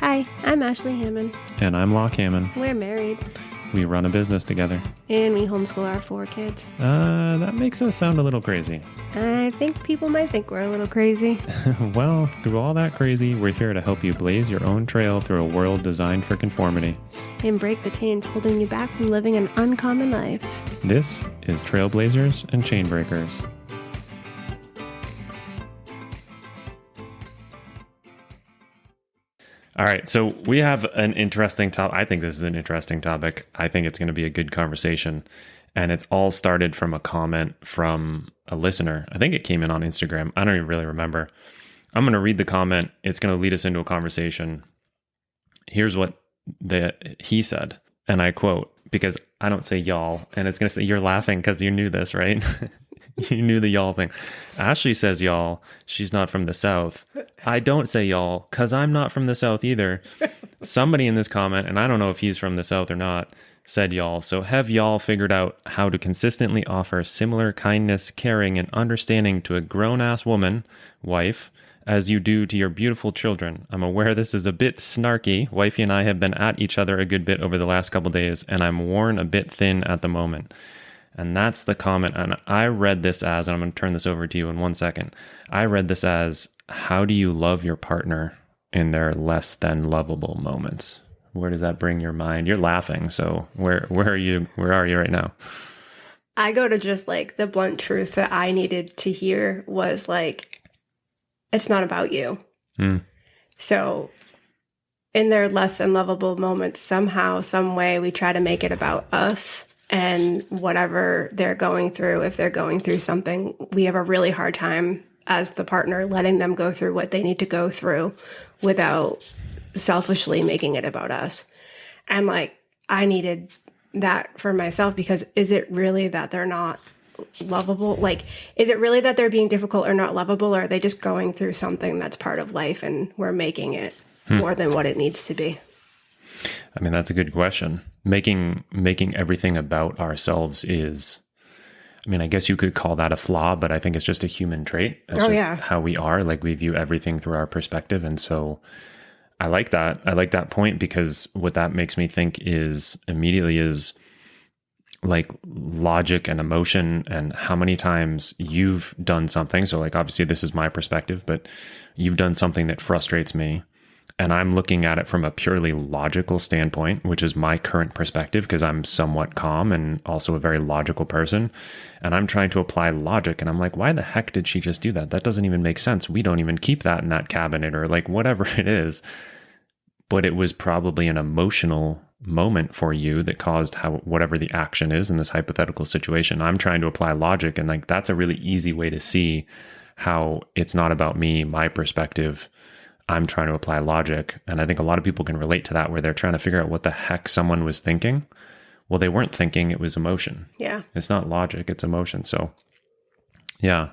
Hi, I'm Ashley Hammond. And I'm Locke Hammond. We're married. We run a business together. And we homeschool our 4 kids. That makes us sound a little crazy. I think people might think we're a little crazy. Well, through all that crazy, we're here to help you blaze your own trail through a world designed for conformity. And break the chains holding you back from living an uncommon life. This is Trailblazers and Chainbreakers. All right, so we have an interesting topic. I think this is an interesting topic. I think it's going to be a good conversation. And it's all started from a comment from a listener. I think it came in on Instagram. I don't even really remember. I'm going to read the comment. It's going to lead us into a conversation. Here's what he said, and I quote, because I don't say y'all, and it's going to say, you're laughing because you knew this, right? You knew the y'all thing. Ashley says y'all. She's not from the South. I don't say y'all because I'm not from the South either. Somebody in this comment, and I don't know if he's from the South or not, said y'all. So have y'all figured out how to consistently offer similar kindness, caring, and understanding to a grown-ass woman, wife, as you do to your beautiful children? I'm aware this is a bit snarky. Wifey and I have been at each other a good bit over the last couple days, and I'm worn a bit thin at the moment. And that's the comment. And I read this as, and I'm going to turn this over to you in 1 second. I read this as, how do you love your partner in their less than lovable moments? Where does that bring your mind? You're laughing. So where are you right now? I go to just like the blunt truth that I needed to hear was like, it's not about you. So in their less than lovable moments, somehow, some way, we try to make it about us. And whatever they're going through, if they're going through something, we have a really hard time as the partner letting them go through what they need to go through without selfishly making it about us. And like, I needed that for myself, because is it really that they're not lovable? Like, is it really that they're being difficult or not lovable? Or are they just going through something that's part of life and we're making it more than what it needs to be? I mean, that's a good question. Making everything about ourselves is, I mean, I guess you could call that a flaw, but I think it's just a human trait. It's how we are. Like, we view everything through our perspective. And so I like that. I like that point, because what that makes me think is immediately is like logic and emotion, and how many times you've done something. So like, obviously this is my perspective, but you've done something that frustrates me. And I'm looking at it from a purely logical standpoint, which is my current perspective, because I'm somewhat calm and also a very logical person. And I'm trying to apply logic. And I'm like, why the heck did she just do that? That doesn't even make sense. We don't even keep that in that cabinet, or like whatever it is. But it was probably an emotional moment for you that caused whatever the action is in this hypothetical situation. I'm trying to apply logic. And like, that's a really easy way to see how it's not about me, my perspective. I'm trying to apply logic. And I think a lot of people can relate to that, where they're trying to figure out what the heck someone was thinking. Well, they weren't thinking, it was emotion. Yeah. It's not logic, it's emotion. So yeah,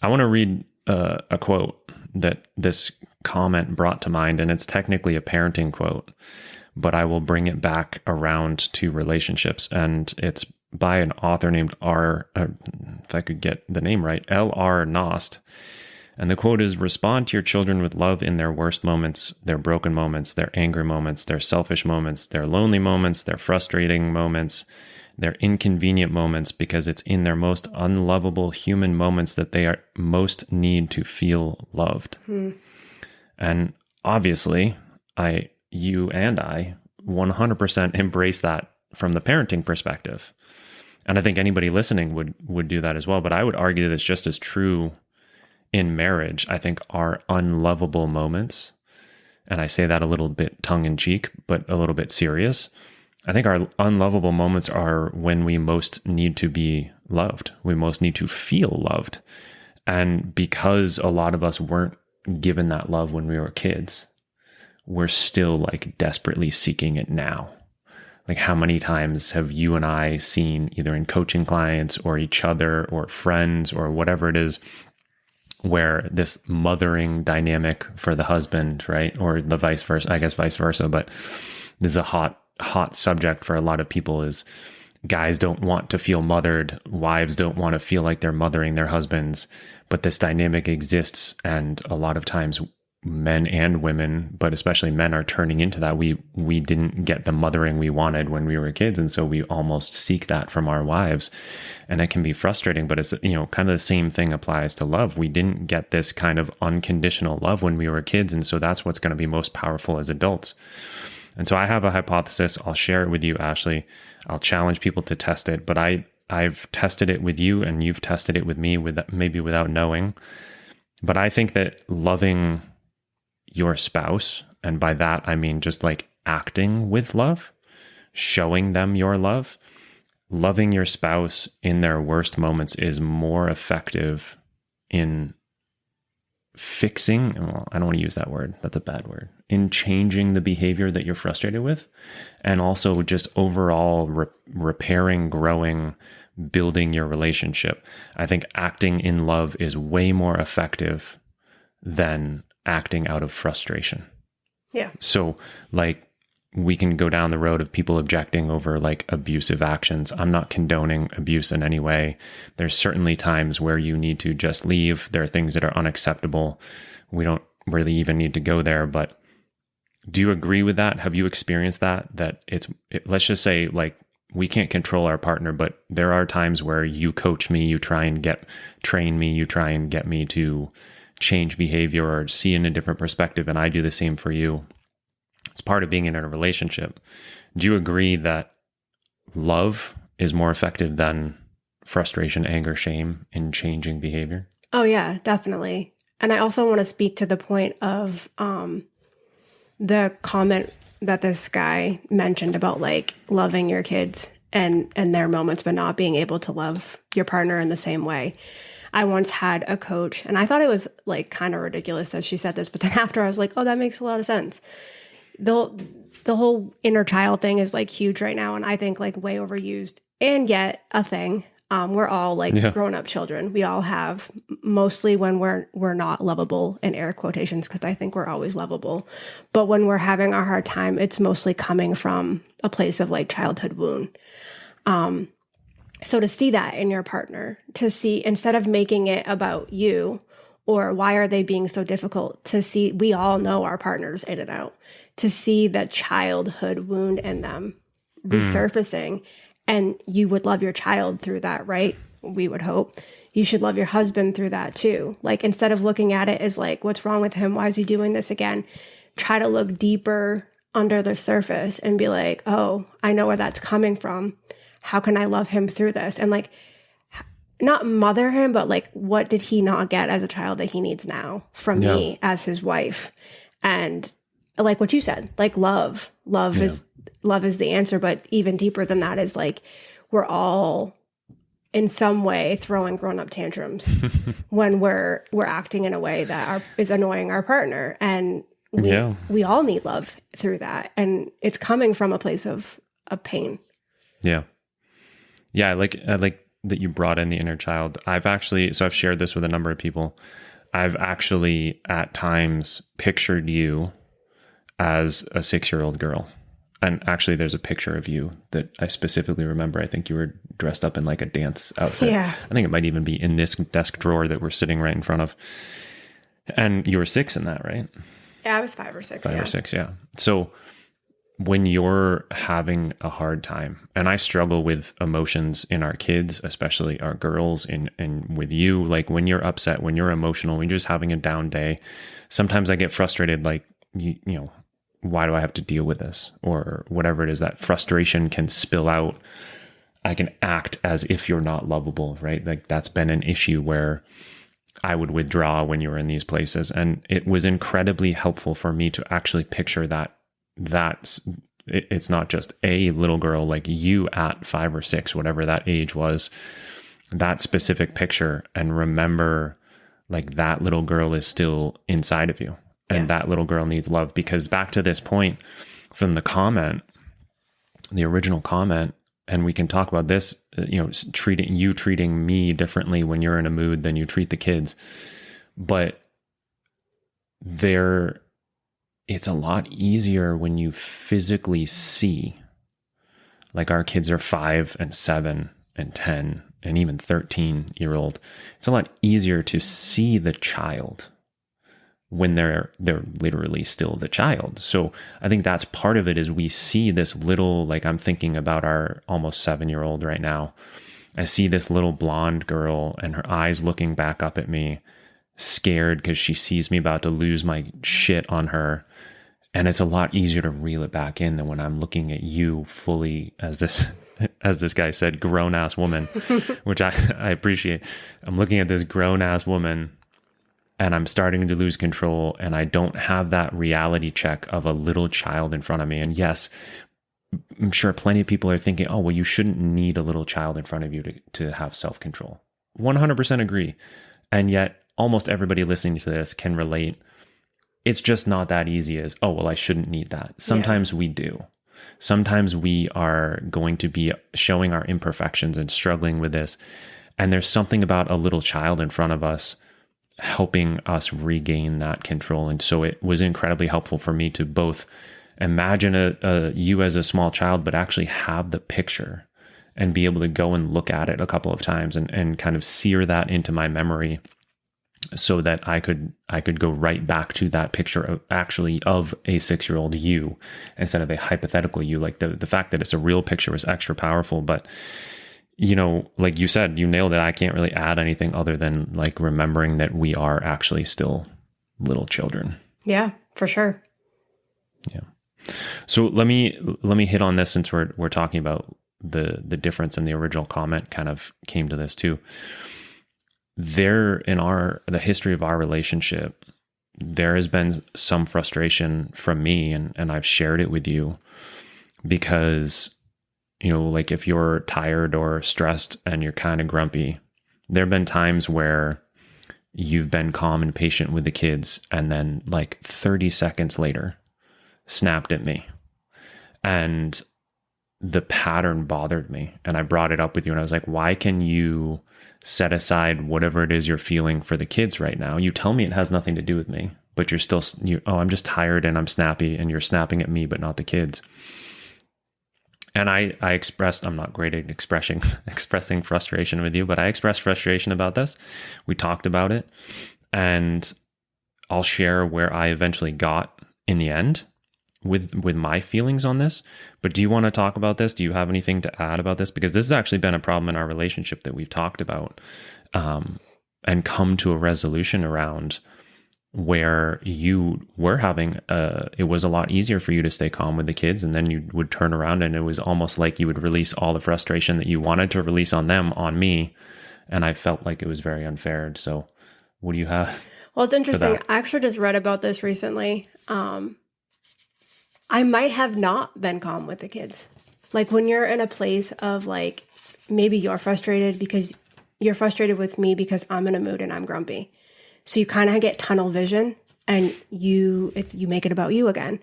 I want to read a quote that this comment brought to mind, and it's technically a parenting quote, but I will bring it back around to relationships. And it's by an author named if I could get the name right, L.R. Nost. And the quote is, respond to your children with love in their worst moments, their broken moments, their angry moments, their selfish moments, their lonely moments, their frustrating moments, their inconvenient moments, because it's in their most unlovable human moments that they are most need to feel loved. And obviously, you and I 100% embrace that from the parenting perspective. And I think anybody listening would do that as well. But I would argue that it's just as true in marriage. I think our unlovable moments, and I say that a little bit tongue in cheek, but a little bit serious. I think our unlovable moments are when we most need to be loved. We most need to feel loved. And because a lot of us weren't given that love when we were kids, we're still like desperately seeking it now. Like, how many times have you and I seen, either in coaching clients or each other or friends or whatever it is, where this mothering dynamic for the husband, right? Or the vice versa, I guess vice versa, but this is a hot subject for a lot of people, is guys don't want to feel mothered. Wives don't want to feel like they're mothering their husbands, but this dynamic exists. And a lot of times men and women, but especially men, are turning into that. We didn't get the mothering we wanted when we were kids, and so we almost seek that from our wives, and it can be frustrating. But it's, kind of the same thing applies to love. We didn't get this kind of unconditional love when we were kids, and so that's what's going to be most powerful as adults. And so I have a hypothesis. I'll share it with you, Ashley. I'll challenge people to test it, but I've tested it with you, and you've tested it with me, maybe without knowing. But I think that loving your spouse, and by that I mean just like acting with love, showing them your love, loving your spouse in their worst moments is more effective in fixing, well, I don't want to use that word, that's a bad word, in changing the behavior that you're frustrated with, and also just overall repairing, growing, building your relationship. I think acting in love is way more effective than acting out of frustration. Yeah. So like, we can go down the road of people objecting over like abusive actions. I'm not condoning abuse in any way. There's certainly times where you need to just leave. There are things that are unacceptable. We don't really even need to go there, but do you agree with that? Have you experienced that let's just say, like, we can't control our partner, but there are times where you coach me, you try and train me, you try and get me to change behavior or see in a different perspective. And I do the same for you. It's part of being in a relationship. Do you agree that love is more effective than frustration, anger, shame in changing behavior? Oh yeah, definitely. And I also want to speak to the point of the comment that this guy mentioned about like loving your kids and their moments, but not being able to love your partner in the same way. I once had a coach, and I thought it was like kind of ridiculous that she said this, but then after I was like, oh, that makes a lot of sense. The whole inner child thing is like huge right now, and I think like way overused, and yet a thing. We're all like grown up children. We all have, mostly when we're not lovable, in air quotations, because I think we're always lovable. But when we're having a hard time, it's mostly coming from a place of like childhood wound. So to see that in your partner, to see, instead of making it about you or why are they being so difficult, to see, we all know our partners in and out, to see the childhood wound in them resurfacing. And you would love your child through that, right? We would hope. You should love your husband through that too. Like, instead of looking at it as like, what's wrong with him? Why is he doing this again? Try to look deeper under the surface and be like, oh, I know where that's coming from. How can I love him through this? And like, not mother him, but like, what did he not get as a child that he needs now from me as his wife? And like what you said, like love is the answer. But even deeper than that is like, we're all in some way throwing grown-up tantrums when we're acting in a way that is annoying our partner. And we all need love through that. And it's coming from a place of pain. Yeah. Yeah. I like that you brought in the inner child. I've shared this with a number of people. I've actually at times pictured you as a 6-year-old girl. And actually there's a picture of you that I specifically remember. I think you were dressed up in like a dance outfit. Yeah. I think it might even be in this desk drawer that we're sitting right in front of. And you were 6 in that, right? Yeah, I was 5 or 6. 5 or 6, yeah. So when you're having a hard time, and I struggle with emotions in our kids, especially our girls, and with you, like when you're upset, when you're emotional, when you're just having a down day, sometimes I get frustrated, like, you know, why do I have to deal with this? Or whatever it is, that frustration can spill out. I can act as if you're not lovable, right? Like that's been an issue where I would withdraw when you were in these places. And it was incredibly helpful for me to actually picture it's not just a little girl like you at 5 or 6, whatever that age was, that specific picture, and remember like that little girl is still inside of you. And that little girl needs love. Because back to this point from the comment, the original comment, and we can talk about this, you know, treating me differently when you're in a mood than you treat the kids. But it's a lot easier when you physically see, like our kids are 5 and 7 and 10 and even 13-year-old. It's a lot easier to see the child when they're literally still the child. So I think that's part of it, is we see this little, like, I'm thinking about our almost 7-year-old right now. I see this little blonde girl and her eyes looking back up at me, scared because she sees me about to lose my shit on her. And it's a lot easier to reel it back in than when I'm looking at you fully as this guy said, grown ass woman, which I appreciate. I'm looking at this grown ass woman and I'm starting to lose control, and I don't have that reality check of a little child in front of me. And yes, I'm sure plenty of people are thinking, oh, well, you shouldn't need a little child in front of you to have self-control. 100% agree. And yet almost everybody listening to this can relate. It's just not that easy as, oh, well, I shouldn't need that. Sometimes we do. Sometimes we are going to be showing our imperfections and struggling with this. And there's something about a little child in front of us helping us regain that control. And so it was incredibly helpful for me to both imagine you as a small child, but actually have the picture and be able to go and look at it a couple of times and kind of sear that into my memory, so that I could go right back to that picture of a 6-year-old you instead of a hypothetical you. Like the fact that it's a real picture was extra powerful. But, like you said, you nailed it. I can't really add anything other than like remembering that we are actually still little children. Yeah, for sure. Yeah. So let me hit on this, since we're talking about the difference in the original comment kind of came to this too. There, in the history of our relationship, there has been some frustration from me, and I've shared it with you, because, like if you're tired or stressed and you're kind of grumpy, there have been times where you've been calm and patient with the kids, and then like 30 seconds later snapped at me, and the pattern bothered me. And I brought it up with you, and I was like, why can you set aside whatever it is you're feeling for the kids right now? You tell me it has nothing to do with me, but you're still, I'm just tired and I'm snappy, and you're snapping at me, but not the kids. And I expressed, I'm not great at expressing frustration with you, but I expressed frustration about this. We talked about it, and I'll share where I eventually got in the end with my feelings on this. But do you want to talk about this? Do you have anything to add about this? Because this has actually been a problem in our relationship that we've talked about, and come to a resolution around, where you were having it was a lot easier for you to stay calm with the kids, and then you would turn around and it was almost like you would release all the frustration that you wanted to release on them on me, and I felt like it was very unfair. So what do you have? Well, it's interesting. I actually just read about this recently. I might have not been calm with the kids. Like when you're in a place of like, maybe you're frustrated with me because I'm in a mood and I'm grumpy. So you kind of get tunnel vision, and you make it about you again.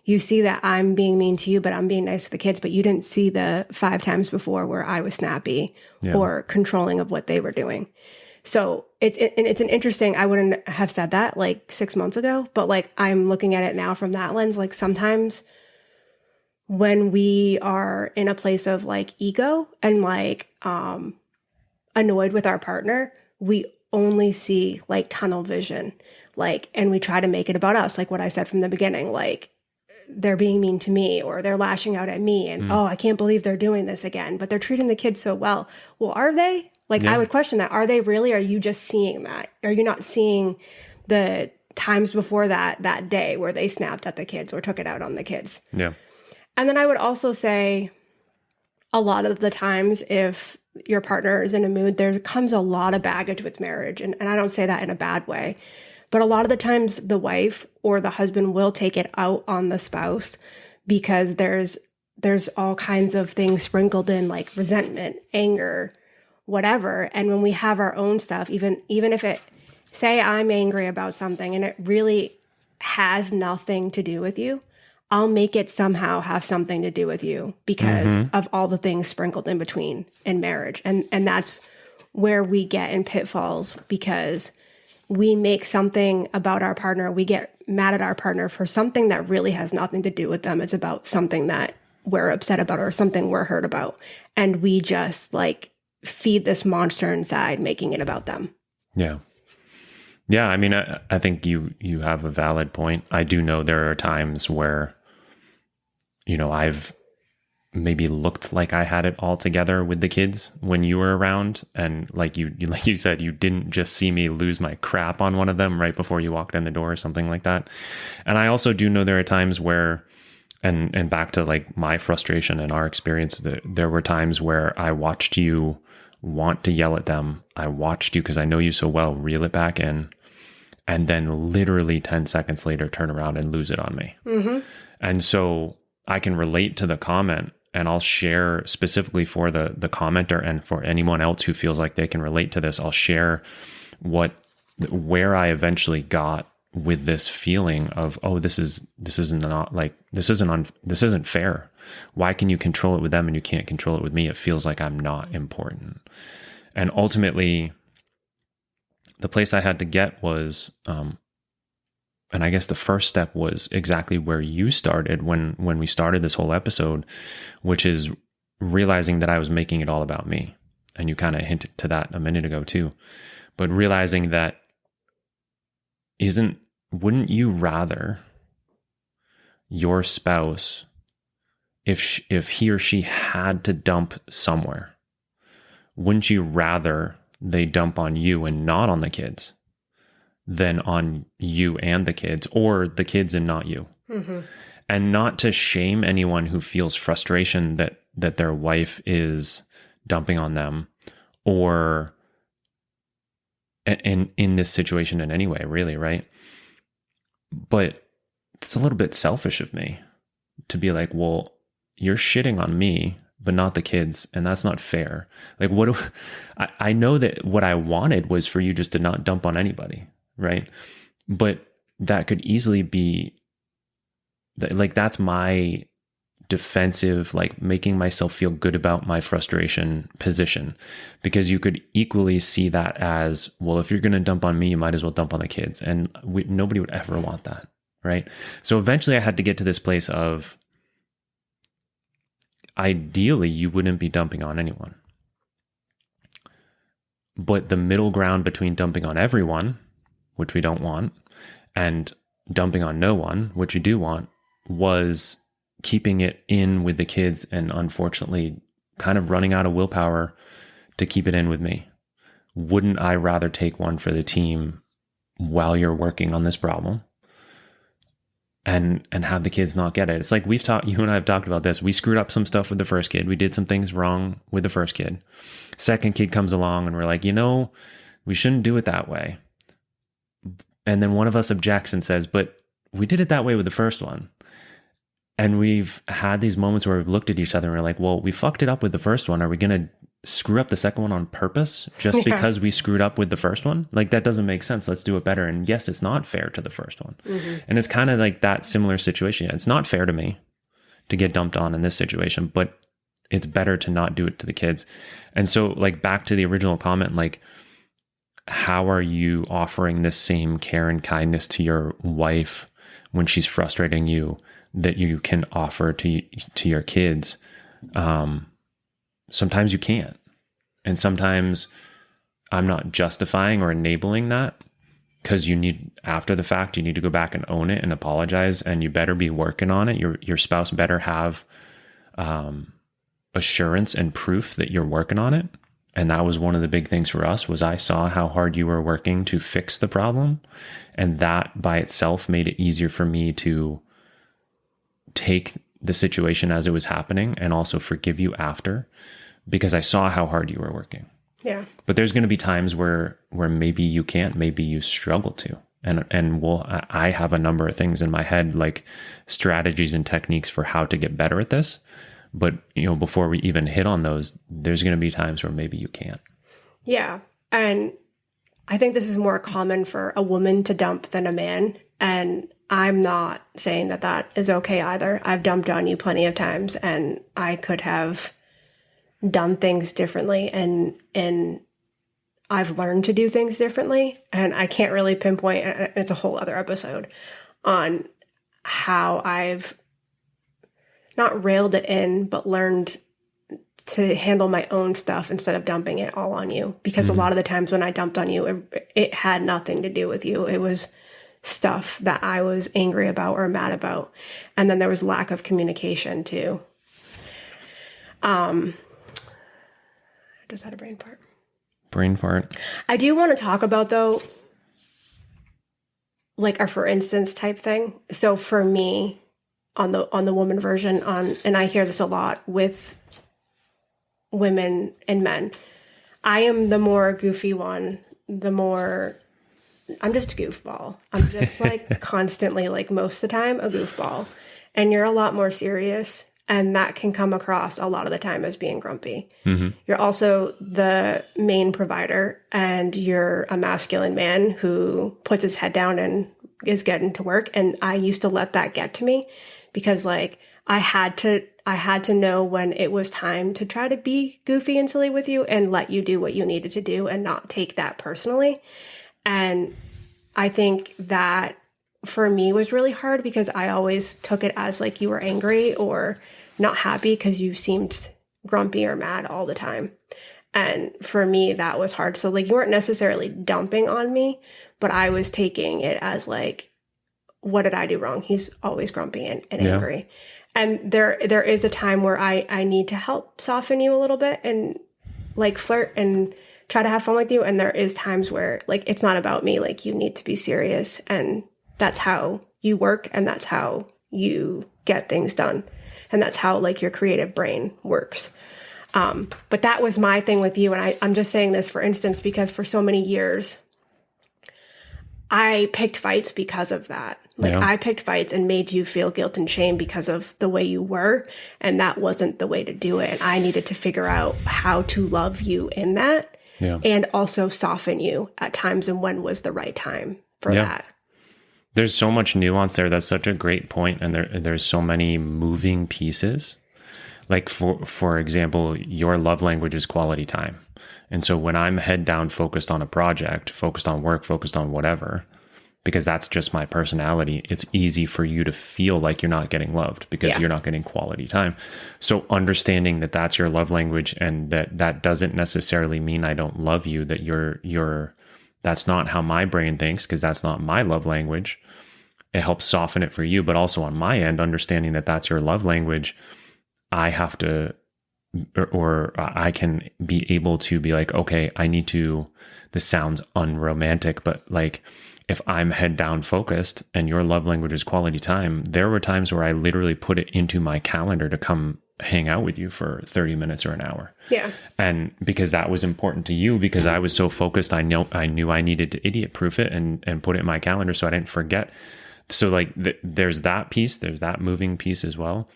You see that I'm being mean to you, but I'm being nice to the kids, but you didn't see the 5 times before where I was snappy or controlling of what they were doing. So it's an interesting, I wouldn't have said that like 6 months ago, but like I'm looking at it now from that lens. Like sometimes when we are in a place of like ego and like annoyed with our partner, we only see like tunnel vision, like, and we try to make it about us. Like what I said from the beginning, like they're being mean to me or they're lashing out at me, and oh, I can't believe they're doing this again, but they're treating the kids so well. Well, are they? Like, I would question that. Are they really? Are you just seeing that? Are you not seeing the times before that day where they snapped at the kids or took it out on the kids? Yeah. And then I would also say a lot of the times if your partner is in a mood, there comes a lot of baggage with marriage. And I don't say that in a bad way. But a lot of the times the wife or the husband will take it out on the spouse because there's all kinds of things sprinkled in, like resentment, anger, whatever. And when we have our own stuff, even if it, say I'm angry about something and it really has nothing to do with you, I'll make it somehow have something to do with you because of all the things sprinkled in between in marriage. And that's where we get in pitfalls, because we make something about our partner. We get mad at our partner for something that really has nothing to do with them. It's about something that we're upset about or something we're hurt about. And we just like feed this monster inside, making it about them. Yeah. Yeah, I mean, I think you have a valid point. I do know there are times where, I've maybe looked like I had it all together with the kids when you were around, and like you said, you didn't just see me lose my crap on one of them right before you walked in the door or something like that. And I also do know there are times where, and back to like my frustration and our experience, there were times where I watched you want to yell at them. I watched you, because I know you so well, reel it back in, and then literally 10 seconds later turn around and lose it on me. Mm-hmm. And so I can relate to the comment, and I'll share specifically for the commenter, and for anyone else who feels like they can relate to this, I'll share where I eventually got with this feeling of, oh, this isn't fair. Why can you control it with them and you can't control it with me? It feels like I'm not important. And ultimately, the place I had to get was, and I guess the first step was exactly where you started when we started this whole episode, which is realizing that I was making it all about me. And you kind of hinted to that a minute ago too. But realizing that wouldn't you rather your spouse, if he or she had to dump somewhere, wouldn't you rather they dump on you and not on the kids than on you and the kids, or the kids and not you? Mm-hmm. And not to shame anyone who feels frustration that their wife is dumping on them, or in this situation in any way, really, right? But it's a little bit selfish of me to be like, well, you're shitting on me, but not the kids, and that's not fair. Like, I know that what I wanted was for you just to not dump on anybody, right? But that could easily be, like, that's my defensive, like making myself feel good about my frustration position, because you could equally see that as, well, if you're going to dump on me, you might as well dump on the kids. And nobody would ever want that, right? So eventually I had to get to this place of, ideally, you wouldn't be dumping on anyone. But the middle ground between dumping on everyone, which we don't want, and dumping on no one, which we do want, was keeping it in with the kids, and unfortunately kind of running out of willpower to keep it in with me. Wouldn't I rather take one for the team while you're working on this problem and have the kids not get it? It's like you and I have talked about this. We screwed up some stuff with the first kid. We did some things wrong with the first kid. Second kid comes along and we're like, we shouldn't do it that way. And then one of us objects and says, but we did it that way with the first one. And we've had these moments where we've looked at each other and we're like, well, we fucked it up with the first one. Are we going to screw up the second one on purpose just because we screwed up with the first one? Like, that doesn't make sense. Let's do it better. And yes, it's not fair to the first one. Mm-hmm. And it's kind of like that similar situation. It's not fair to me to get dumped on in this situation, but it's better to not do it to the kids. And so, like, back to the original comment, like, how are you offering this same care and kindness to your wife when she's frustrating you that you can offer to your kids? Sometimes you can't. And sometimes I'm not justifying or enabling that, because after the fact, you need to go back and own it and apologize, and you better be working on it. Your spouse better have assurance and proof that you're working on it. And that was one of the big things for us, was I saw how hard you were working to fix the problem. And that by itself made it easier for me to take the situation as it was happening and also forgive you after, because I saw how hard you were working. Yeah. But there's going to be times where maybe you can't, maybe you struggle to. And I have a number of things in my head, like strategies and techniques for how to get better at this. But, before we even hit on those, there's going to be times where maybe you can't. Yeah. And I think this is more common for a woman to dump than a man. And I'm not saying that is okay either. I've dumped on you plenty of times, and I could have done things differently, and I've learned to do things differently. And I can't really pinpoint, it's a whole other episode, on how I've not railed it in, but learned to handle my own stuff instead of dumping it all on you. Because a lot of the times when I dumped on you, it had nothing to do with you. It was stuff that I was angry about or mad about. And then there was lack of communication too. I just had a brain fart. Brain fart. I do want to talk about, though, like a for instance type thing. So for me, on the woman version, and I hear this a lot with women and men, I am the more goofy one, I'm just a goofball. I'm just like constantly, like most of the time, a goofball. And you're a lot more serious. And that can come across a lot of the time as being grumpy. Mm-hmm. You're also the main provider, and you're a masculine man who puts his head down and is getting to work. And I used to let that get to me because, like, I had to know when it was time to try to be goofy and silly with you and let you do what you needed to do and not take that personally. And I think that for me was really hard because I always took it as like you were angry or not happy because you seemed grumpy or mad all the time. And for me, that was hard. So like you weren't necessarily dumping on me, but I was taking it as like, what did I do wrong? He's always grumpy and angry. And there is a time where I need to help soften you a little bit and like flirt and try to have fun with you. And there is times where like, it's not about me. Like you need to be serious, and that's how you work. And that's how you get things done. And that's how like your creative brain works. But that was my thing with you. And I'm just saying this for instance, because for so many years, I picked fights because of that. Like I picked fights and made you feel guilt and shame because of the way you were. And that wasn't the way to do it. And I needed to figure out how to love you in that and also soften you at times and when was the right time for that. There's so much nuance there. That's such a great point. And there's so many moving pieces. Like for example, your love language is quality time. And so when I'm head down, focused on a project, focused on work, focused on whatever, because that's just my personality, it's easy for you to feel like you're not getting loved because you're not getting quality time. So understanding that that's your love language and that doesn't necessarily mean I don't love you, that that's not how my brain thinks because that's not my love language. It helps soften it for you, but also on my end, understanding that that's your love language, I have to, or I can be able to be like, okay, this sounds unromantic, but like if I'm head down focused and your love language is quality time, there were times where I literally put it into my calendar to come hang out with you for 30 minutes or an hour. Yeah. And because that was important to you, because I was so focused, I knew I needed to idiot proof it and put it in my calendar so I didn't forget. So like there's that piece, there's that moving piece as well.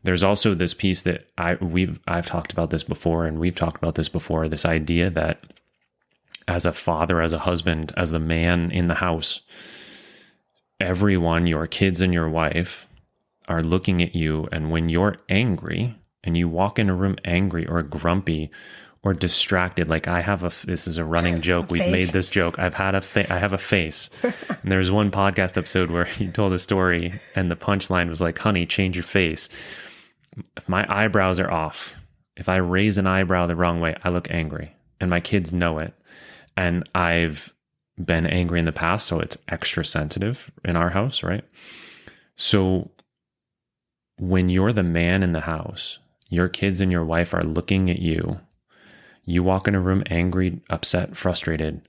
There's also this piece that I've talked about this before, and we've talked about this before, this idea that as a father, as a husband, as the man in the house, everyone, your kids and your wife, are looking at you. And when you're angry and you walk in a room angry or grumpy or distracted, like this is a running joke. We've made this joke. I have a face. And there was one podcast episode where he told a story and the punchline was like, honey, change your face. If my eyebrows are off, if I raise an eyebrow the wrong way, I look angry, and my kids know it. And I've been angry in the past, so it's extra sensitive in our house, right? So when you're the man in the house, your kids and your wife are looking at you, you walk in a room angry, upset, frustrated,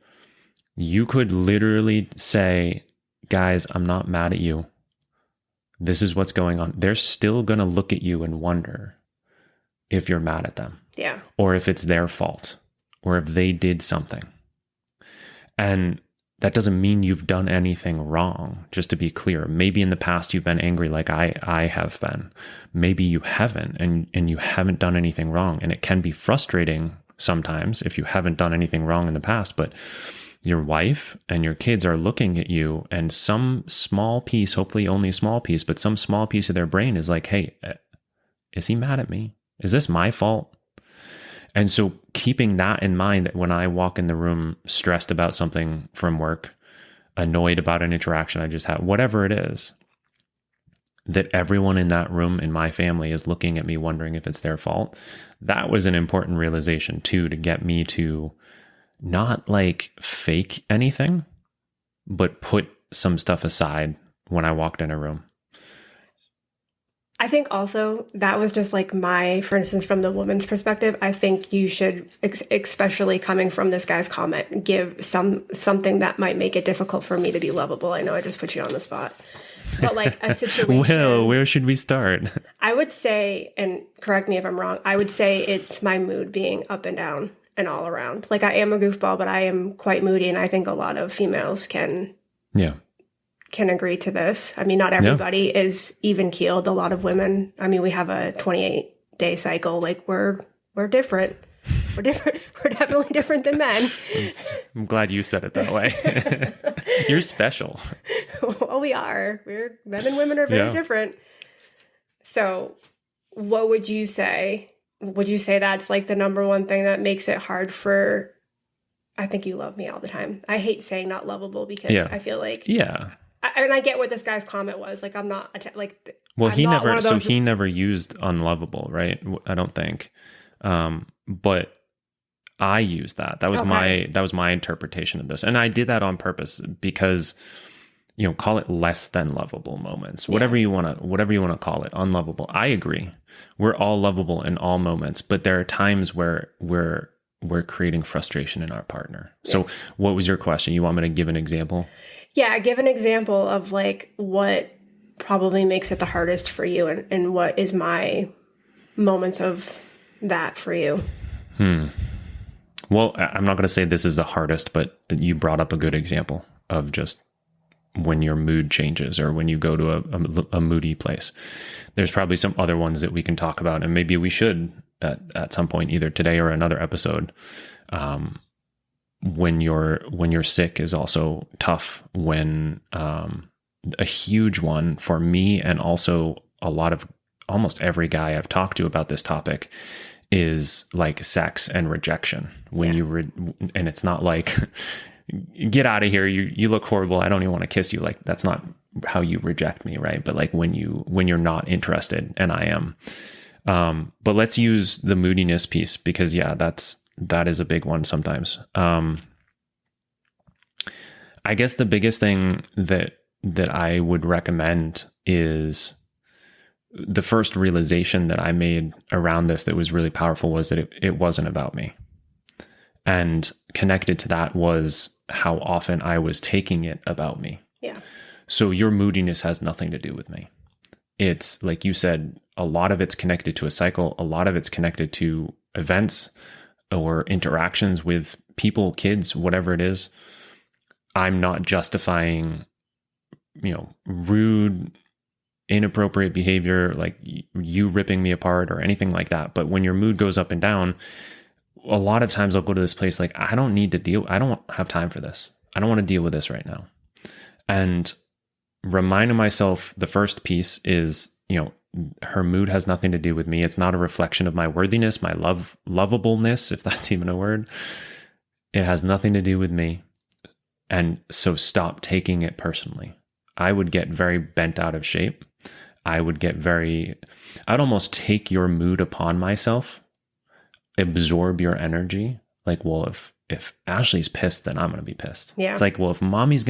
you could literally say, guys, I'm not mad at you. This is what's going on. They're still going to look at you and wonder if you're mad at them. Yeah. Or if it's their fault, or if they did something. And that doesn't mean you've done anything wrong, just to be clear. Maybe in the past you've been angry like I have been. Maybe you haven't, and you haven't done anything wrong. And it can be frustrating sometimes if you haven't done anything wrong in the past, but your wife and your kids are looking at you, and some small piece, hopefully only a small piece, but some small piece of their brain is like, hey, is he mad at me? Is this my fault? And so keeping that in mind, that when I walk in the room stressed about something from work, annoyed about an interaction I just had, whatever it is, that everyone in that room in my family is looking at me wondering if it's their fault. That was an important realization too, to get me to not like fake anything, but put some stuff aside when I walked in a room. I think also that was just like for instance, from the woman's perspective, I think you should, especially coming from this guy's comment, give something that might make it difficult for me to be lovable. I know I just put you on the spot, but like a situation. Well, where should we start? I would say, and correct me if I'm wrong, I would say it's my mood being up and down and all around. Like I am a goofball, but I am quite moody, and I think a lot of females can agree to this. I mean, not everybody is even keeled. A lot of women, I mean, we have a 28-day cycle. Like we're different. We're different. We're definitely different than men. I'm glad you said it that way. You're special. Well, we are. Men and women are very different. So what would you say? Would you say that's like the number one thing that makes it hard for, I think you love me all the time. I hate saying not lovable because I feel like, and I get what this guy's comment was. Like, I'm not like, well, he never used unlovable, right? I don't think. But I used that. That was my interpretation of this. And I did that on purpose because, call it less than lovable moments, whatever you want to call it, unlovable. I agree. We're all lovable in all moments, but there are times where we're creating frustration in our partner. So what was your question? You want me to give an example? Yeah. Give an example of like what probably makes it the hardest for you and what is my moments of that for you. Well, I'm not going to say this is the hardest, but you brought up a good example of just when your mood changes or when you go to a moody place. There's probably some other ones that we can talk about, and maybe we should at some point, either today or another episode. When you're sick is also tough. When a huge one for me, and also a lot of almost every guy I've talked to about this topic, is like sex and rejection. When and it's not like, get out of here, you look horrible, I don't even want to kiss you. Like, that's not how you reject me, right? But like when you're not interested, and I am. But let's use the moodiness piece because that is a big one sometimes. I guess the biggest thing that I would recommend is, the first realization that I made around this that was really powerful was that it wasn't about me. And connected to that was how often I was taking it about me. Yeah. So your moodiness has nothing to do with me. It's like you said, a lot of it's connected to a cycle. A lot of it's connected to events or interactions with people, kids, whatever it is. I'm not justifying, rude, inappropriate behavior, like you ripping me apart or anything like that. But when your mood goes up and down, a lot of times I'll go to this place like, I don't have time for this. I don't want to deal with this right now. And reminding myself, the first piece is, her mood has nothing to do with me. It's not a reflection of my worthiness, my lovableness, if that's even a word. It has nothing to do with me. And so stop taking it personally. I would get very bent out of shape. I'd almost take your mood upon myself, absorb your energy. Like, well, if Ashley's pissed, then I'm going to be pissed. Yeah. It's like, well, if mommy's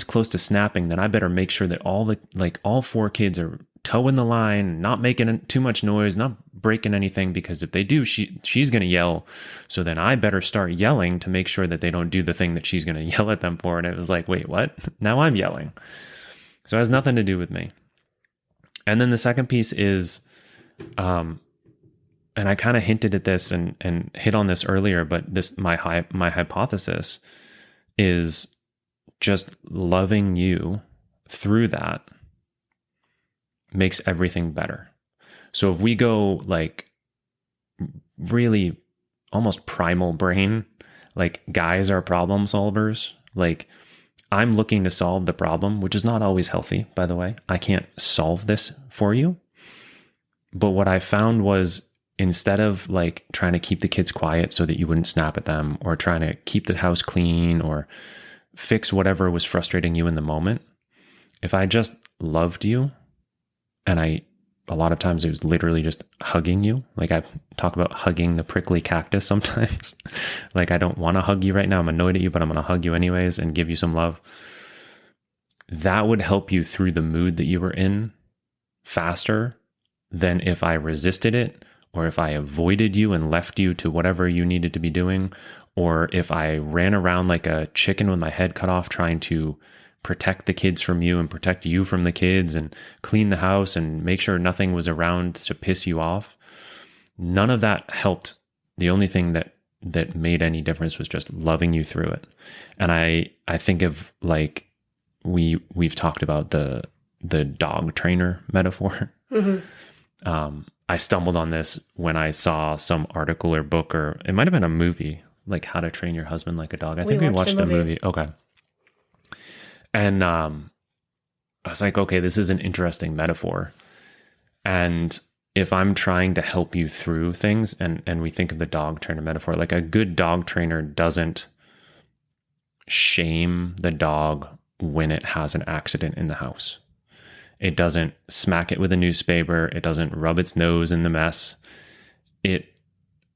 close to snapping, then I better make sure that all 4 kids are toeing the line, not making too much noise, not breaking anything, because if they do, she's going to yell. So then I better start yelling to make sure that they don't do the thing that she's going to yell at them for. And it was like, wait, what? Now I'm yelling. So it has nothing to do with me. And then the second piece is, and I kind of hinted at this and hit on this earlier, but my hypothesis is just loving you through that makes everything better. So if we go like really almost primal brain, like guys are problem solvers, like I'm looking to solve the problem, which is not always healthy, by the way. I can't solve this for you. But what I found was, instead of like trying to keep the kids quiet so that you wouldn't snap at them, or trying to keep the house clean or fix whatever was frustrating you in the moment, if I just loved you And a lot of times it was literally just hugging you. Like I talk about hugging the prickly cactus sometimes. Like, I don't want to hug you right now. I'm annoyed at you, but I'm going to hug you anyways and give you some love. That would help you through the mood that you were in faster than if I resisted it, or if I avoided you and left you to whatever you needed to be doing, or if I ran around like a chicken with my head cut off trying to protect the kids from you and protect you from the kids and clean the house and make sure nothing was around to piss you off. None of that helped. The only thing that made any difference was just loving you through it. And I think of, like, we've talked about the dog trainer metaphor. Mm-hmm. I stumbled on this when I saw some article or book, or it might have been a movie, like How to Train Your Husband Like a Dog. I think we watched the movie. Okay. And I was like, okay, this is an interesting metaphor. And if I'm trying to help you through things, and we think of the dog trainer metaphor, like a good dog trainer doesn't shame the dog when it has an accident in the house. It doesn't smack it with a newspaper. It doesn't rub its nose in the mess. It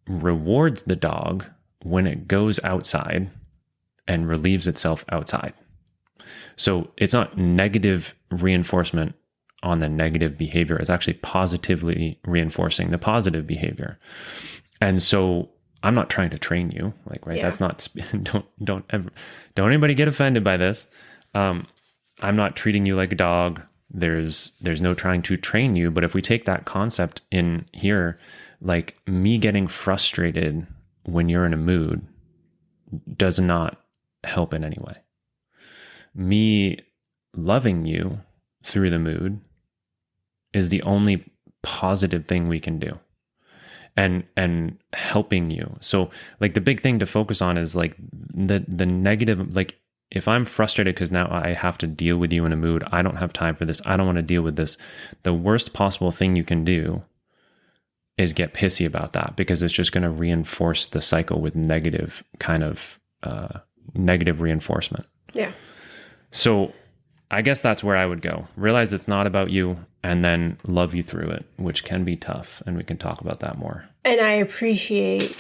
rewards the dog when it goes outside and relieves itself outside. So it's not negative reinforcement on the negative behavior. It's actually positively reinforcing the positive behavior. And so I'm not trying to train you, like, right? Yeah. That's not, don't anybody get offended by this. I'm not treating you like a dog. There's no trying to train you. But if we take that concept in here, like, me getting frustrated when you're in a mood does not help in any way. Me loving you through the mood is the only positive thing we can do, and helping you. So, like, the big thing to focus on is like the negative. Like, if I'm frustrated because now I have to deal with you in a mood, I don't have time for this, I don't want to deal with this. The worst possible thing you can do is get pissy about that, because it's just going to reinforce the cycle with negative kind of negative reinforcement. Yeah. So I guess that's where I would go. Realize it's not about you, and then love you through it, which can be tough. And we can talk about that more. And I appreciate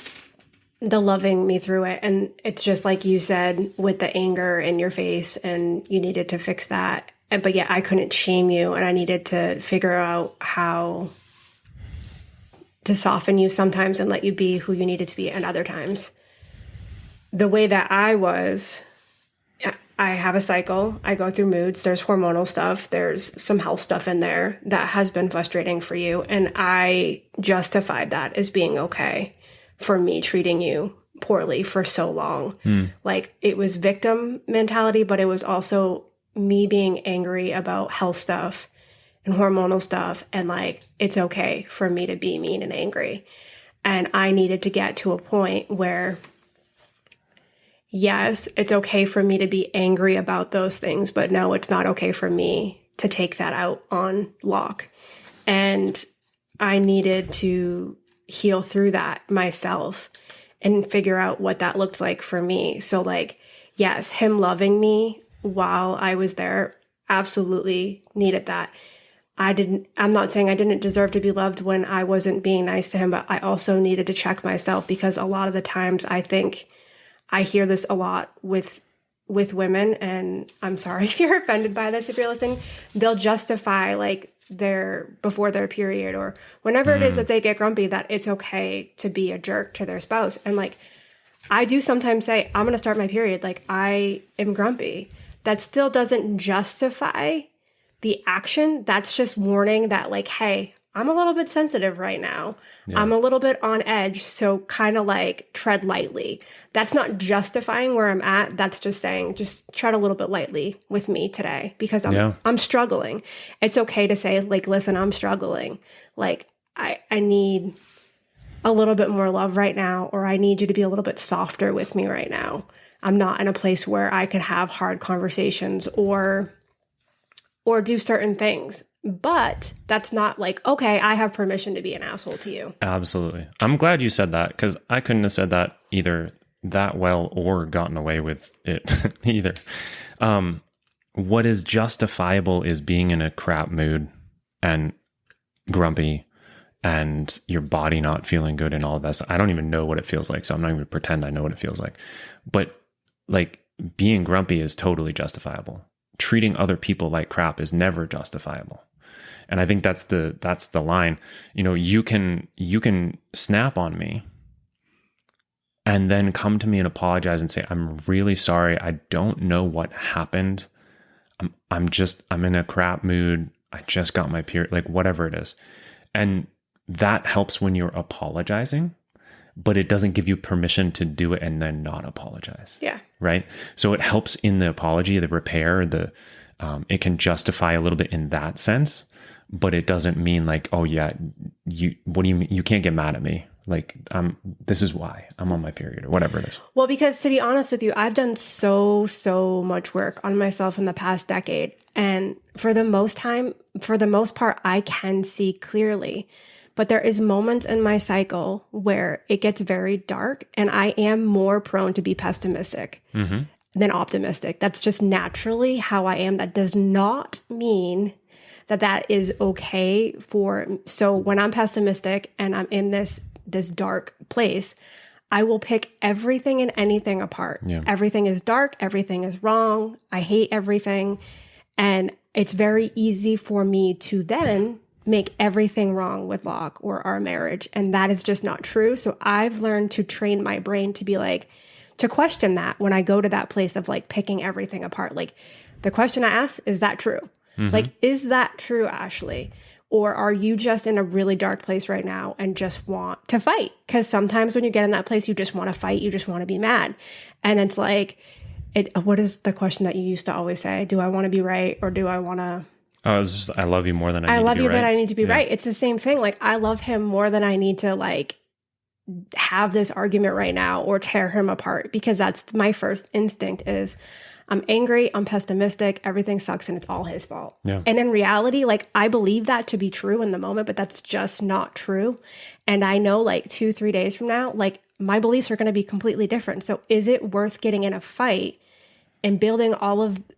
the loving me through it. And it's just like you said, with the anger in your face, and you needed to fix that. But yeah, I couldn't shame you, and I needed to figure out how to soften you sometimes and let you be who you needed to be, and other times. The way that I have a cycle. I go through moods. There's hormonal stuff. There's some health stuff in there that has been frustrating for you. And I justified that as being okay for me treating you poorly for so long. Like, it was victim mentality, but it was also me being angry about health stuff and hormonal stuff. And like, it's okay for me to be mean and angry. And I needed to get to a point where, yes, it's okay for me to be angry about those things, but no, it's not okay for me to take that out on Locke. And I needed to heal through that myself and figure out what that looked like for me. So, like, yes, him loving me while I was there, absolutely needed that. I'm not saying I didn't deserve to be loved when I wasn't being nice to him, but I also needed to check myself, because a lot of the times I think I hear this a lot with women, and I'm sorry if you're offended by this, if you're listening, they'll justify, like, before their period or whenever it is that they get grumpy, that it's okay to be a jerk to their spouse. And like, I do sometimes say, I'm going to start my period, like, I am grumpy. That still doesn't justify the action. That's just warning that, like, hey, I'm a little bit sensitive right now. Yeah. I'm a little bit on edge. So kind of like tread lightly. That's not justifying where I'm at. That's just saying, just tread a little bit lightly with me today, because I'm struggling. It's okay to say, like, listen, I'm struggling. Like, I need a little bit more love right now, or I need you to be a little bit softer with me right now. I'm not in a place where I can have hard conversations or do certain things. But that's not like, okay, I have permission to be an asshole to you. Absolutely. I'm glad you said that, because I couldn't have said that either that well or gotten away with it either. What is justifiable is being in a crap mood and grumpy and your body not feeling good and all of that. I don't even know what it feels like. So I'm not even gonna pretend I know what it feels like. But like being grumpy is totally justifiable. Treating other people like crap is never justifiable. And I think that's the line. You know, you can snap on me and then come to me and apologize and say, I'm really sorry. I don't know what happened. I'm in a crap mood. I just got my period, like whatever it is. And that helps when you're apologizing, but it doesn't give you permission to do it and then not apologize. Yeah. Right. So it helps in the apology, the repair, it can justify a little bit in that sense, but it doesn't mean like, oh yeah, what do you mean? You can't get mad at me. Like, this is why I'm on my period or whatever it is. Well, because to be honest with you, I've done so much work on myself in the past decade. And for the most part, I can see clearly. But there is moments in my cycle where it gets very dark and I am more prone to be pessimistic than optimistic. That's just naturally how I am. That does not mean that is okay so when I'm pessimistic and I'm in this dark place, I will pick everything and anything apart. Yeah. Everything is dark. Everything is wrong. I hate everything. And it's very easy for me to then make everything wrong with Locke or our marriage. And that is just not true. So I've learned to train my brain to be like, to question that when I go to that place of like picking everything apart. Like the question I ask, is that true? Like, is that true, Ashley? Or are you just in a really dark place right now and just want to fight? Because sometimes when you get in that place, you just want to fight. You just want to be mad. And it's like, what is the question that you used to always say? Do I want to be right? Or do I want to... Oh, it's just, I love you more than I need to be right. I love you that I need to be right. It's the same thing. Like, I love him more than I need to, like, have this argument right now or tear him apart. Because that's my first instinct is... I'm angry, I'm pessimistic, everything sucks, and it's all his fault. Yeah. And in reality, like, I believe that to be true in the moment, but that's just not true. And I know, like, 2-3 days from now, like, my beliefs are going to be completely different. So is it worth getting in a fight and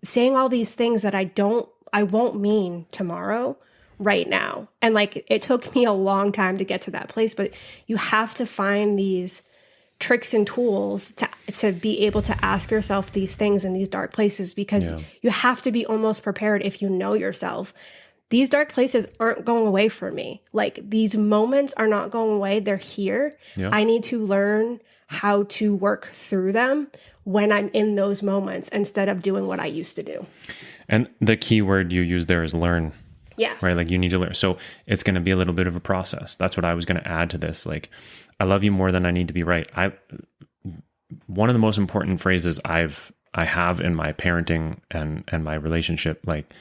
saying all these things that I won't mean tomorrow, right now? And, like, it took me a long time to get to that place, but you have to find these tricks and tools to be able to ask yourself these things in these dark places, because you have to be almost prepared if you know yourself. These dark places aren't going away for me. Like, these moments are not going away. They're here. Yeah. I need to learn how to work through them when I'm in those moments instead of doing what I used to do. And the key word you use there is learn. Yeah. Right? Like, you need to learn. So it's going to be a little bit of a process. That's what I was going to add to this. Like, I love you more than I need to be right. One of the most important phrases I have in my parenting and my relationship, like,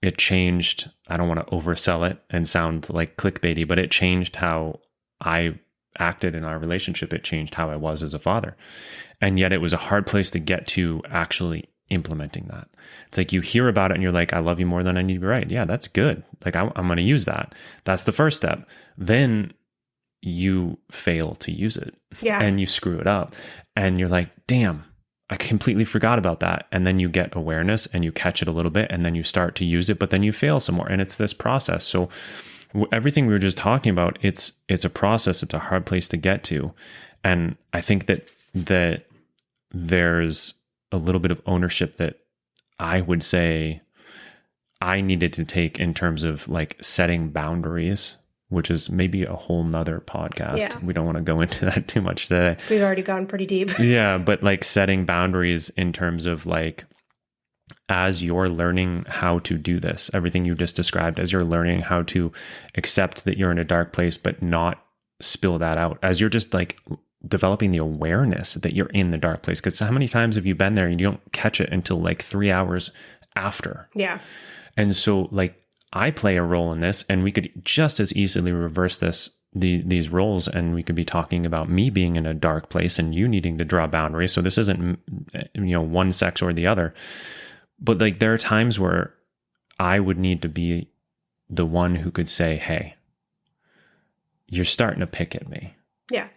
it changed. I don't want to oversell it and sound like clickbaity, but it changed how I acted in our relationship. It changed how I was as a father. And yet it was a hard place to get to actually implementing that. It's like, you hear about it and you're like, I love you more than I need to be right. Yeah, that's good. Like, I'm going to use that. That's the first step. Then you fail to use it. Yeah. And you screw it up. And you're like, damn, I completely forgot about that. And then you get awareness and you catch it a little bit and then you start to use it, but then you fail some more. And it's this process. So everything we were just talking about, it's a process. It's a hard place to get to. And I think that there's a little bit of ownership that I would say I needed to take in terms of, like, setting boundaries, which is maybe a whole nother podcast. Yeah. We don't want to go into that too much today. We've already gone pretty deep. Yeah. But, like, setting boundaries in terms of, like, as you're learning how to do this, everything you just described, as you're learning how to accept that you're in a dark place, but not spill that out, as you're just, like, developing the awareness that you're in the dark place. Because how many times have you been there and you don't catch it until, like, 3 hours after? Yeah. And so, like, I play a role in this, and we could just as easily reverse these roles, and we could be talking about me being in a dark place and you needing to draw boundaries. So this isn't, one sex or the other, but, like, there are times where I would need to be the one who could say, hey, you're starting to pick at me. Yeah.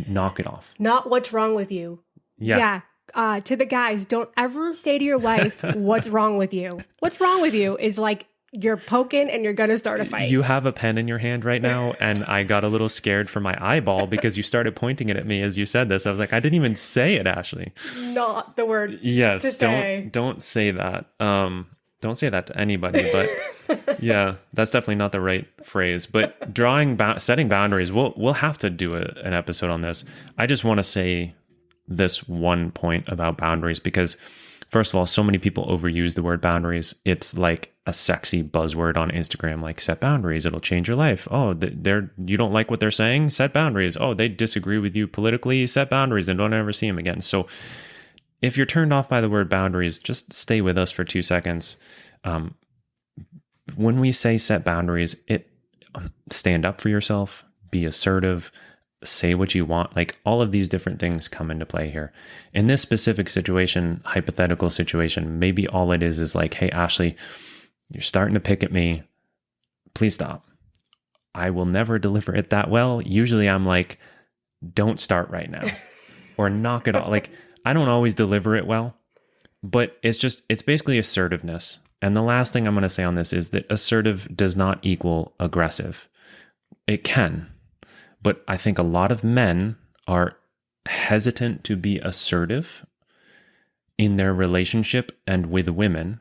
Knock it off. Not what's wrong with you. Yeah. To the guys, don't ever say to your wife, what's wrong with you? What's wrong with you is, like, you're poking and you're going to start a fight. You have a pen in your hand right now, and I got a little scared for my eyeball because you started pointing it at me as you said this. I was like, I didn't even say it, Ashley. Not the word. Yes, to say. don't say that. Don't say that to anybody. But yeah, that's definitely not the right phrase. But setting boundaries, we'll have to do an episode on this. I just want to say this one point about boundaries because, first of all, so many people overuse the word boundaries. It's like a sexy buzzword on Instagram, like set boundaries, it'll change your life. Oh, you don't like what they're saying? Set boundaries. Oh, they disagree with you politically? Set boundaries and don't ever see them again. So if you're turned off by the word boundaries, just stay with us for 2 seconds. When we say set boundaries, stand up for yourself, be assertive, say what you want. Like all of these different things come into play here. In this specific situation, hypothetical situation, maybe all it is like, hey, Ashley, you're starting to pick at me. Please stop. I will never deliver it that well. Usually I'm like, don't start right now or knock it off. Like I don't always deliver it well, but it's basically assertiveness. And the last thing I'm going to say on this is that assertive does not equal aggressive. It can, but I think a lot of men are hesitant to be assertive in their relationship and with women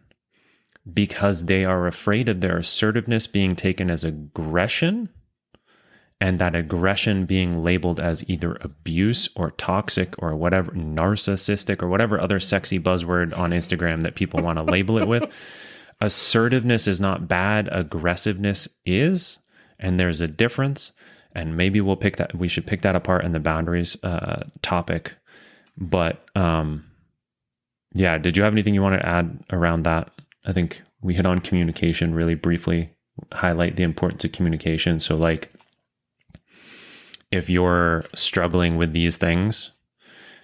because they are afraid of their assertiveness being taken as aggression, and that aggression being labeled as either abuse or toxic or whatever, narcissistic or whatever other sexy buzzword on Instagram that people want to label it with. Assertiveness is not bad. Aggressiveness is, and there's a difference. And maybe we should pick that apart in the boundaries topic. But yeah, did you have anything you want to add around that? I think we hit on communication really briefly, highlight the importance of communication. So like, if you're struggling with these things,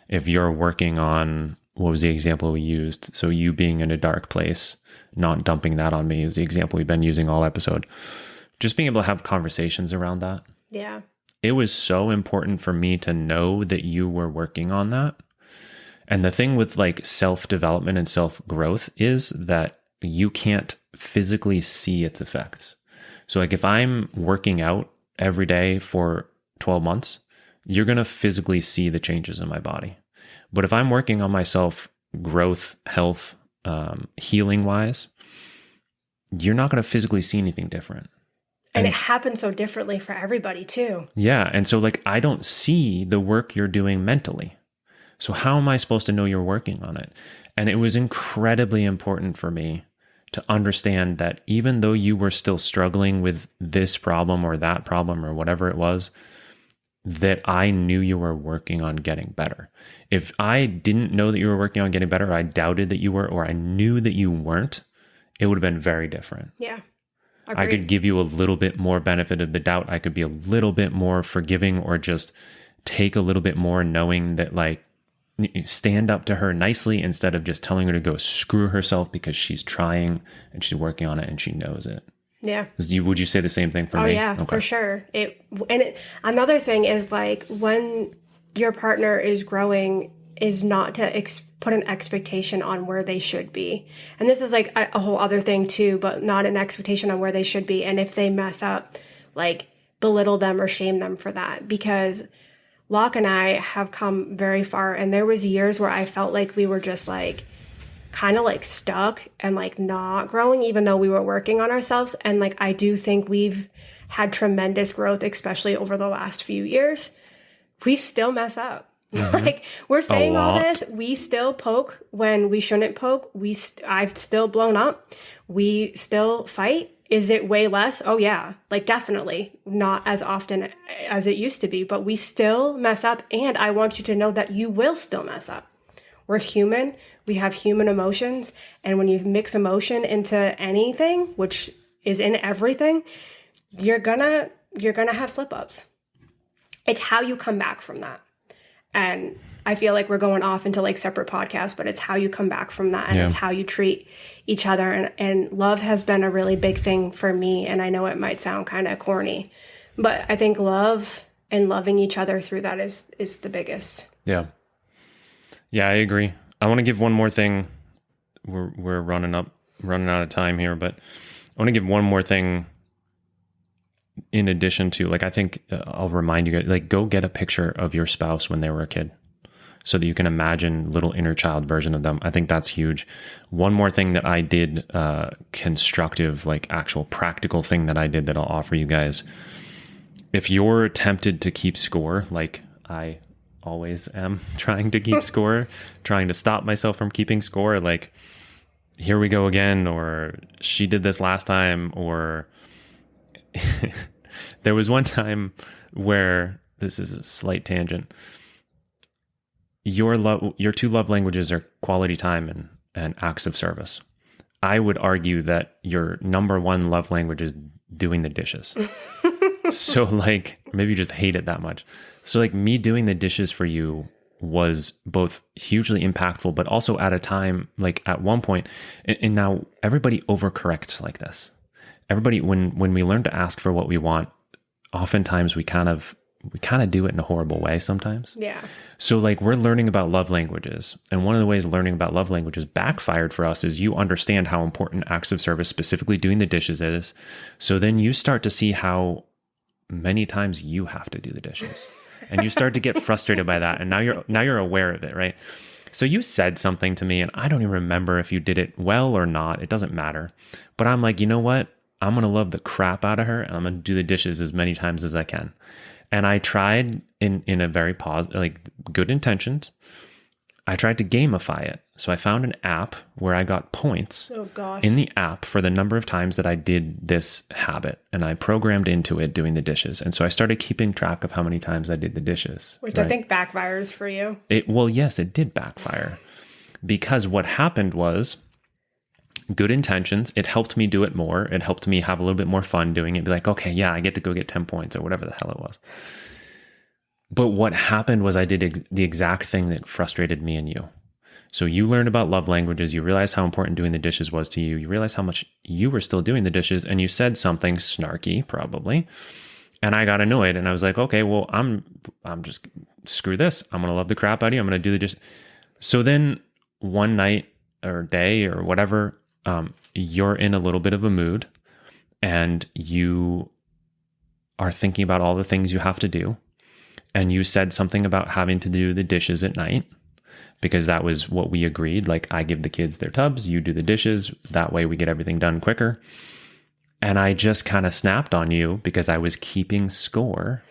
if you're working on, what was the example we used? So you being in a dark place, not dumping that on me is the example we've been using all episode. Just being able to have conversations around that. Yeah. It was so important for me to know that you were working on that. And the thing with like self-development and self-growth is that you can't physically see its effects. So like if I'm working out every day for 12 months, you're going to physically see the changes in my body. But if I'm working on myself, growth, health, healing wise, you're not going to physically see anything different. And it happens so differently for everybody too. Yeah. And so like, I don't see the work you're doing mentally. So how am I supposed to know you're working on it? And it was incredibly important for me to understand that even though you were still struggling with this problem or that problem or whatever it was, that I knew you were working on getting better. If I didn't know that you were working on getting better, or I doubted that you were, or I knew that you weren't, it would have been very different. Yeah. Agreed. I could give you a little bit more benefit of the doubt. I could be a little bit more forgiving, or just take a little bit more knowing that like, stand up to her nicely instead of just telling her to go screw herself because she's trying and she's working on it and she knows it. Yeah. Would you say the same thing for me? Oh yeah, okay. For sure. Another thing is like when your partner is growing is not to put an expectation on where they should be. And this is like a whole other thing too, but not an expectation on where they should be. And if they mess up, like belittle them or shame them for that, because Locke and I have come very far. And there was years where I felt like we were just like, kind of like stuck and like not growing, even though we were working on ourselves. And like, I do think we've had tremendous growth, especially over the last few years. We still mess up. Mm-hmm. Like we're saying all this, we still poke when we shouldn't poke. I've still blown up. We still fight. Is it way less? Oh yeah. Like definitely not as often as it used to be, but we still mess up. And I want you to know that you will still mess up. We're human. We have human emotions. And when you mix emotion into anything, which is in everything, you're gonna have slip-ups. It's how you come back from that. And I feel like we're going off into like separate podcasts, but it's how you come back from that. And It's how you treat each other. And love has been a really big thing for me. And I know it might sound kind of corny, but I think love and loving each other through that is the biggest. Yeah. Yeah, I agree. I want to give one more thing. We're running out of time here, but want to give one more thing in addition to, like, I think I'll remind you guys, like, go get a picture of your spouse when they were a kid so that you can imagine little inner child version of them. I think that's huge. One more thing that I did, constructive, like actual practical thing that I did that I'll offer you guys. If you're tempted to keep score, like I always am trying to keep score, trying to stop myself from keeping score, like, here we go again, or she did this last time, or there was one time where, this is a slight tangent, your two love languages are quality time and acts of service. I would argue that your number one love language is doing the dishes. So like, maybe you just hate it that much. So like, me doing the dishes for you was both hugely impactful, but also at a time, like at one point, and now everybody overcorrects like this. Everybody, when we learn to ask for what we want, oftentimes we kind of do it in a horrible way sometimes. Yeah. So like, we're learning about love languages. And one of the ways learning about love languages backfired for us is you understand how important acts of service, specifically doing the dishes, is. So then you start to see how many times you have to do the dishes. And you start to get frustrated by that. And now you're aware of it, right? So you said something to me, and I don't even remember if you did it well or not. It doesn't matter. But I'm like, you know what? I'm going to love the crap out of her, and I'm going to do the dishes as many times as I can. And I tried in a very positive, like, good intentions. I tried to gamify it. So I found an app where I got points in the app for the number of times that I did this habit. And I programmed into it doing the dishes. And so I started keeping track of how many times I did the dishes. Which right? I think backfires for you. Well, yes, it did backfire. Because what happened was, good intentions. It helped me do it more. It helped me have a little bit more fun doing it. Be like, okay, yeah, I get to go get 10 points or whatever the hell it was. But what happened was I did the exact thing that frustrated me and you. So you learned about love languages. You realized how important doing the dishes was to you. You realized how much you were still doing the dishes, and you said something snarky, probably. And I got annoyed, and I was like, okay, well, I'm just, screw this. I'm going to love the crap out of you. I'm going to do the dishes. So then one night or day or whatever, you're in a little bit of a mood, and you are thinking about all the things you have to do. And you said something about having to do the dishes at night, because that was what we agreed. Like, I give the kids their tubs, you do the dishes. That way we get everything done quicker. And I just kind of snapped on you because I was keeping score.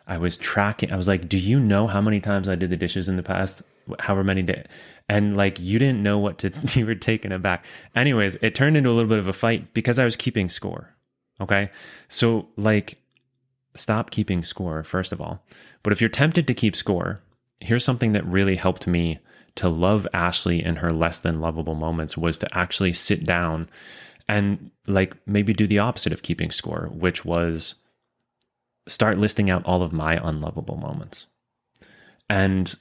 I was tracking. I was like, do you know how many times I did the dishes in the past? However many days. And like, you didn't know what to, you were taken aback. Anyways, it turned into a little bit of a fight because I was keeping score. Okay. So like, stop keeping score, first of all. But if you're tempted to keep score, here's something that really helped me to love Ashley in her less than lovable moments, was to actually sit down and like maybe do the opposite of keeping score, which was start listing out all of my unlovable moments. And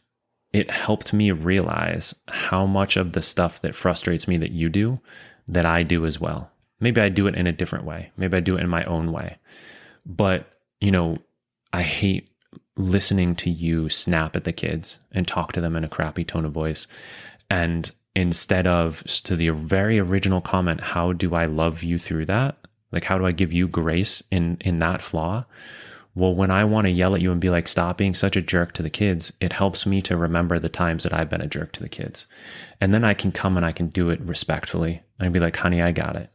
it helped me realize how much of the stuff that frustrates me that you do, that I do as well. Maybe I do it in a different way. Maybe I do it in my own way. But, you know, I hate listening to you snap at the kids and talk to them in a crappy tone of voice. And instead of, to the very original comment, how do I love you through that? Like, how do I give you grace in that flaw? Well, when I want to yell at you and be like, stop being such a jerk to the kids, it helps me to remember the times that I've been a jerk to the kids. And then I can come and I can do it respectfully. And be like, honey, I got it.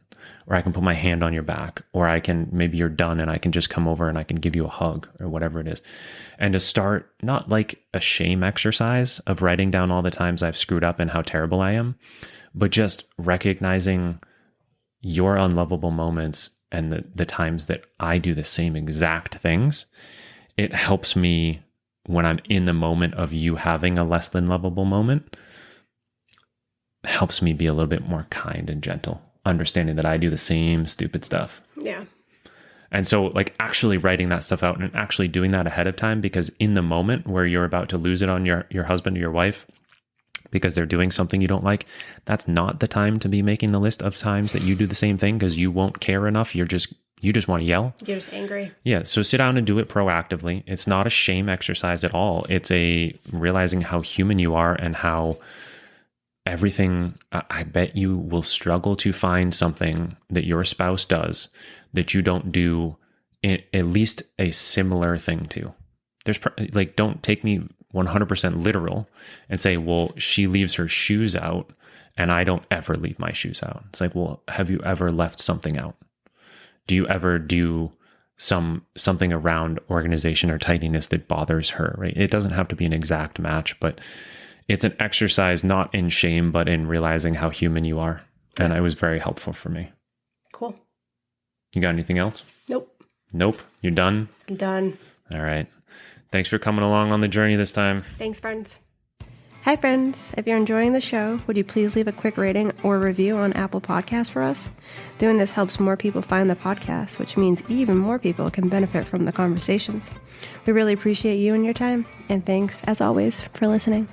Or I can put my hand on your back, or I can, maybe you're done and I can just come over and I can give you a hug or whatever it is. And to start, not like a shame exercise of writing down all the times I've screwed up and how terrible I am, but just recognizing your unlovable moments and the times that I do the same exact things. It helps me when I'm in the moment of you having a less than lovable moment, helps me be a little bit more kind and gentle, understanding that I do the same stupid stuff. Yeah. And so like actually writing that stuff out and actually doing that ahead of time, because in the moment where you're about to lose it on your husband or your wife because they're doing something you don't like, that's not the time to be making the list of times that you do the same thing, because you won't care enough. You just want to yell. You're just angry. Yeah. So sit down and do it proactively. It's not a shame exercise at all. It's a realizing how human you are and how everything, I bet you will struggle to find something that your spouse does that you don't do at least a similar thing to. There's like, don't take me 100% literal and say, well, she leaves her shoes out and I don't ever leave my shoes out. It's like, well, have you ever left something out? Do you ever do something around organization or tidiness that bothers her, right? It doesn't have to be an exact match, but it's an exercise not in shame, but in realizing how human you are. And it was very helpful for me. Cool. You got anything else? Nope. You're done? I'm done. All right. Thanks for coming along on the journey this time. Thanks, friends. Hi, friends. If you're enjoying the show, would you please leave a quick rating or review on Apple Podcasts for us? Doing this helps more people find the podcast, which means even more people can benefit from the conversations. We really appreciate you and your time, and thanks, as always, for listening.